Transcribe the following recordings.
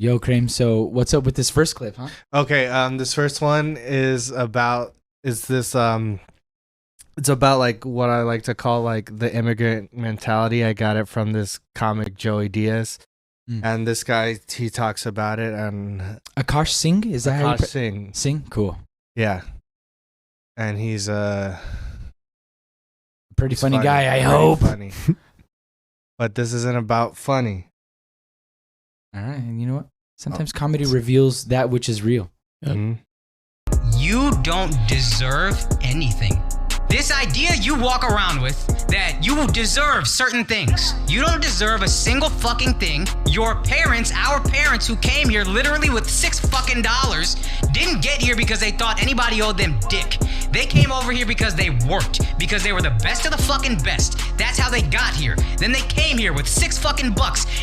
Yo, Kramer, so what's up with this first clip, huh? Okay, this first one is about it's about like what I like to call like the immigrant mentality. I got it from this comic Joey Diaz. And this guy, he talks about it, and Akaash Singh, is that how you Singh. Singh? Cool. Yeah. And he's pretty funny guy, I hope. Funny. But this isn't about funny. All right, and you know what? Sometimes comedy reveals that which is real. Mm-hmm. You don't deserve anything. This idea you walk around with that you deserve certain things. You don't deserve a single fucking thing. Your parents, our parents who came here literally with $6 fucking, didn't get here because they thought anybody owed them dick. They came over here because they worked, because they were the best of the fucking best. That's how they got here. Then they came here with $6 fucking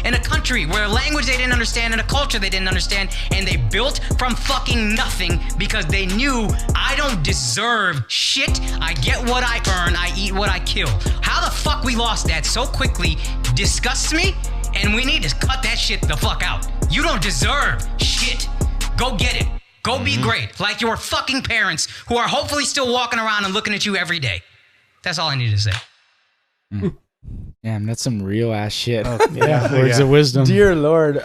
in a country where a language they didn't understand and a culture they didn't understand, and they built from fucking nothing because they knew I don't deserve shit. I get what I earn, I eat what I kill. How the fuck we lost that so quickly disgusts me, and we need to cut that shit the fuck out. You don't deserve shit. Go get it. Go be great, like your fucking parents, who are hopefully still walking around and looking at you every day. That's all I need to say. Damn, that's some real ass shit. Words of wisdom. Dear Lord.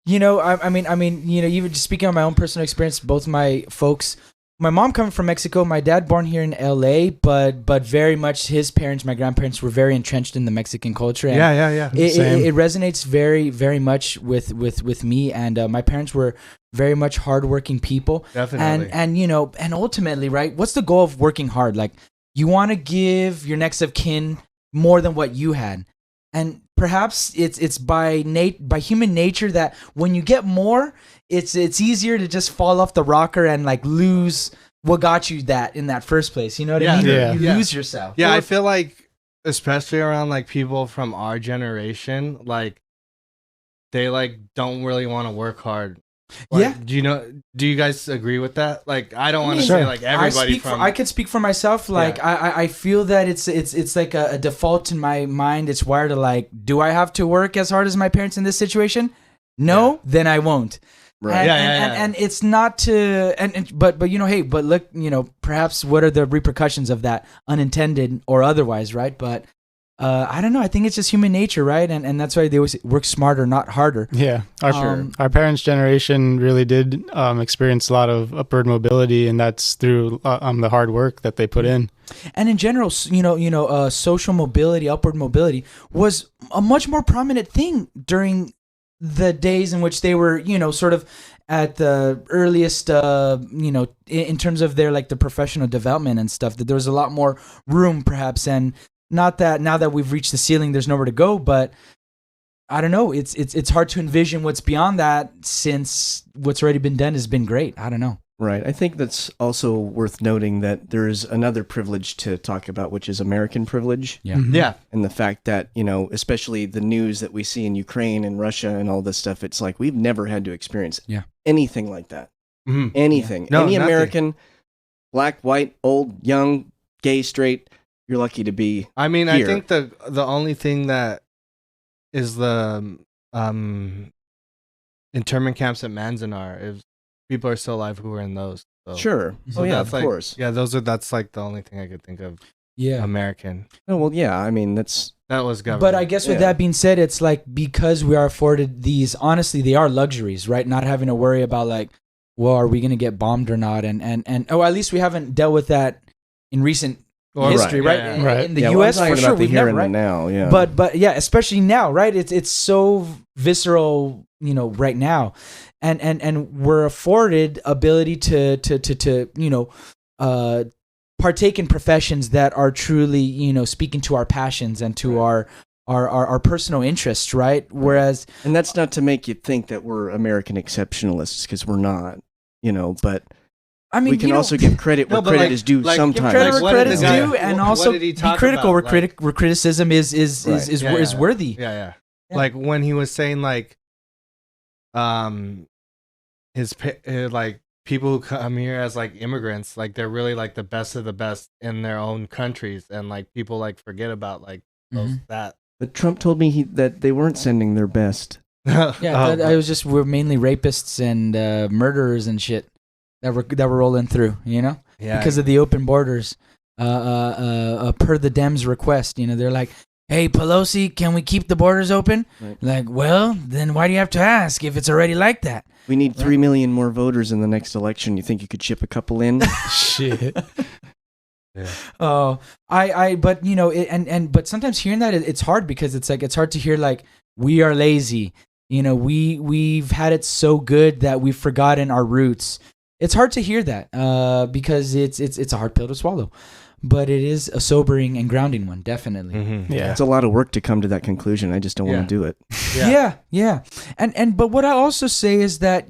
You know, I mean, you know, even just speaking on my own personal experience, both my folks, my mom coming from Mexico, my dad born here in LA, but very much his parents, my grandparents, were very entrenched in the Mexican culture. And Yeah. It resonates very, very much with me, and my parents were very much hardworking people. Definitely. And you know, and ultimately, right? What's the goal of working hard? Like, you want to give your next of kin more than what you had, and perhaps it's by human nature that when you get more, it's easier to just fall off the rocker and like lose what got you that in that first place. You know what I mean? Yeah. You lose yourself. Yeah, I feel like, especially around like people from our generation, like they like don't really want to work hard. Like, do you guys agree with that? Like, I don't want to say like everybody I could speak for myself. Like, I feel that it's like a default in my mind. It's wired to like, do I have to work as hard as my parents in this situation? No, then I won't. Right. And it's not to but you know, hey, but look, you know, perhaps what are the repercussions of that, unintended or otherwise, right? But I don't know. I think it's just human nature, right? And that's why they always work smarter, not harder. Yeah, our parents' generation really did experience a lot of upward mobility, and that's through the hard work that they put in. And in general, social mobility, upward mobility was a much more prominent thing during the days in which they were, you know, sort of at the earliest, in terms of their like the professional development and stuff. That there was a lot more room, perhaps, and not that now that we've reached the ceiling, there's nowhere to go. But I don't know. It's hard to envision what's beyond that, since what's already been done has been great. I don't know. Right. I think that's also worth noting that there is another privilege to talk about, which is American privilege. Yeah. Mm-hmm. Yeah. And the fact that, you know, especially the news that we see in Ukraine and Russia and all this stuff, it's like we've never had to experience anything like that. Mm-hmm. Anything. No, Any nothing. American, black, white, old, young, gay, straight, you're lucky to be I mean, here. I think the only thing that is the internment camps at Manzanar is people are still alive who were in those. So. Sure. So Oh, yeah, that's of like, course. Yeah, that's like the only thing I could think of. Yeah. American. Oh, well, yeah. I mean, that was government. But I guess with that being said, it's like, because we are afforded these, honestly, they are luxuries, right? Not having to worry about like, well, are we going to get bombed or not? And at least we haven't dealt with that in recent history, right? In the U.S., well, for sure, the we've here never, and right? the now, yeah. But yeah, especially now, right? It's so visceral, you know, right now, and we're afforded ability to you know, partake in professions that are truly, you know, speaking to our passions and to our personal interests, right? Whereas, and that's not to make you think that we're American exceptionalists, because we're not, you know, but. I mean, we can also give credit where credit is due sometimes. Give credit where credit is due, and also be critical where criticism is worthy. Yeah. Like when he was saying like, like people who come here as like immigrants, like they're really like the best of the best in their own countries, and like people like forget about like that. But Trump told me that they weren't sending their best I was just we're mainly rapists and murderers and shit that were rolling through, because of the open borders. Per the Dems' request, they're like, "Hey Pelosi, can we keep the borders open?" Right. Like, well, then why do you have to ask if it's already like that? We need 3 million more voters in the next election. You think you could ship a couple in? Shit. Yeah. Oh, but but sometimes hearing that it's hard because it's hard to hear like we are lazy. We've had it so good that we've forgotten our roots. It's hard to hear that because it's a hard pill to swallow, but it is a sobering and grounding one, definitely. Mm-hmm. Yeah, it's a lot of work to come to that conclusion. I just don't want to do it. Yeah. But what I also say is that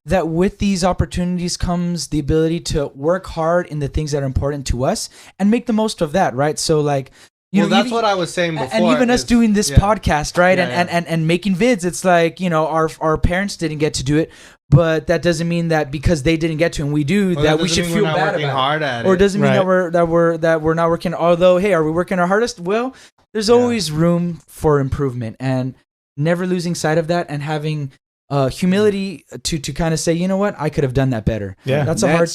that with these opportunities comes the ability to work hard in the things that are important to us and make the most of that, right? So like. That's what I was saying before. And even us doing this podcast, right? And making vids, it's like, our parents didn't get to do it, but that doesn't mean that because they didn't get to and we do, that we should feel bad about it. Or it doesn't mean that we're not working. Although, hey, are we working our hardest? Well, there's always room for improvement, and never losing sight of that and having humility to kind of say, you know what, I could have done that better. Yeah. That's a hard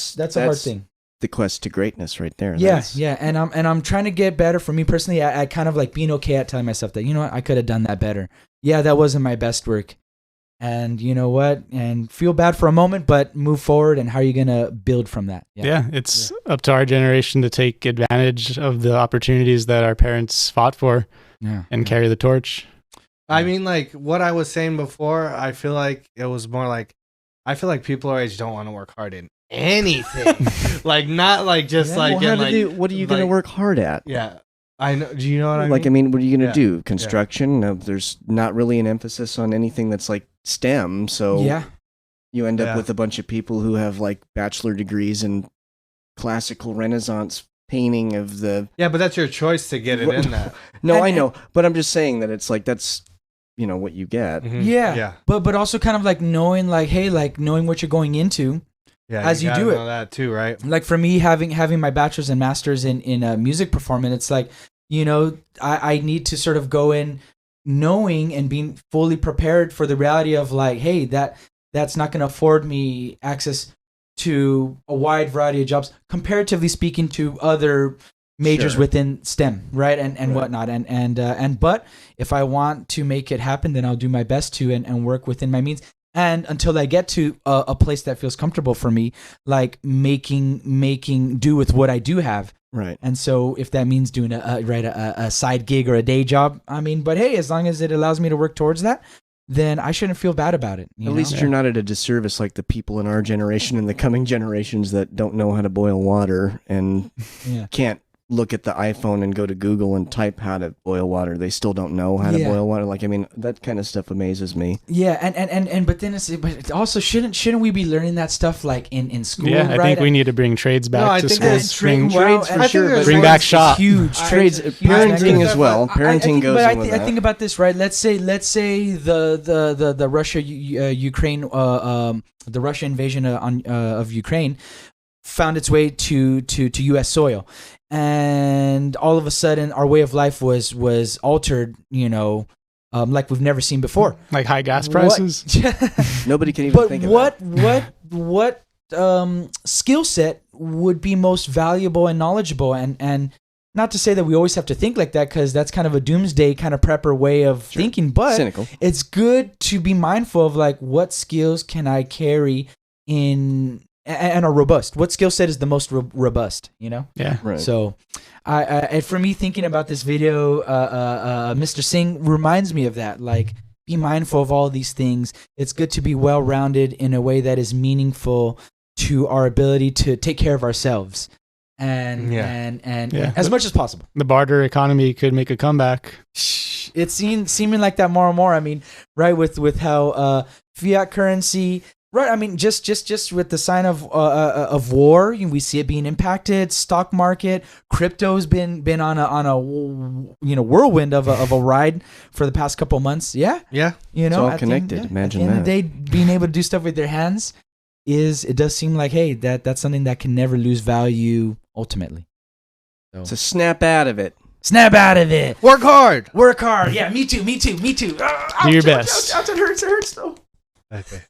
thing. The quest to greatness right there. Yeah. And I'm trying to get better for me personally at kind of like being okay at telling myself that, you know what, I could have done that better. Yeah, that wasn't my best work. And you know what? And feel bad for a moment, but move forward. And how are you going to build from that? Yeah, it's up to our generation to take advantage of the opportunities that our parents fought for and carry the torch. I mean, like what I was saying before, I feel like it was more like, I feel like people our age don't want to work hard in anything. Like not like just what are you going to work hard at? Yeah. I know. Do you know what I mean? Like, I mean, what are you going to do? Construction? No, there's not really an emphasis on anything that's like STEM. So you end up with a bunch of people who have like bachelor degrees in classical Renaissance painting of the... Yeah, but that's your choice to get it in that. No, I know. But I'm just saying that it's like, that's, what you get. Mm-hmm. Yeah. But also kind of like knowing like, hey, like knowing what you're going into. Yeah, as you do it. Know that too, right? Like for me, having my bachelor's and master's in music performance, it's like, I need to sort of go in knowing and being fully prepared for the reality of like, hey, that's not going to afford me access to a wide variety of jobs, comparatively speaking to other majors within STEM, right? And whatnot. And but if I want to make it happen, then I'll do my best to and work within my means. And until I get to a place that feels comfortable for me, like making do with what I do have. Right. And so if that means doing a side gig or a day job, I mean, but hey, as long as it allows me to work towards that, then I shouldn't feel bad about it. At least you're not at a disservice like the people in our generation and the coming generations that don't know how to boil water and can't look at the iPhone and go to Google and type how to boil water. They still don't know how to boil water. Like, I mean, that kind of stuff amazes me. Yeah, and but then but also shouldn't we be learning that stuff like in school? Yeah, I think we need to bring trades back to schools. Trades for sure. Bring back shop. Huge trades, parenting as well. Parenting goes in with that. I think about this, right? Let's say the Russia Ukraine the Russia invasion of Ukraine found its way to U.S. soil. And all of a sudden, our way of life was altered, like we've never seen before. Like high gas prices. Nobody can even think of that. What skill set would be most valuable and knowledgeable? And not to say that we always have to think like that, because that's kind of a doomsday kind of prepper way of thinking. But cynical. It's good to be mindful of like, what skills can I carry in... and are robust. What skill set is the most robust? Yeah. Right. So, for me, thinking about this video, Mr. Singh reminds me of that. Like, be mindful of all these things. It's good to be well-rounded in a way that is meaningful to our ability to take care of ourselves, and as much as possible. The barter economy could make a comeback. It's seeming like that more and more. I mean, right, with how fiat currency. Right, I mean, just with the sign of war, we see it being impacted. Stock market, crypto's been on a whirlwind of a ride for the past couple months. Yeah, it's all connected. Imagine that. At the end of the day, being able to do stuff with their hands it does seem like, hey, that's something that can never lose value ultimately. So snap out of it. Snap out of it. Work hard. Work hard. Yeah, me too. Me too. Me too. Do your best. Ouch, it hurts. It hurts though. Okay.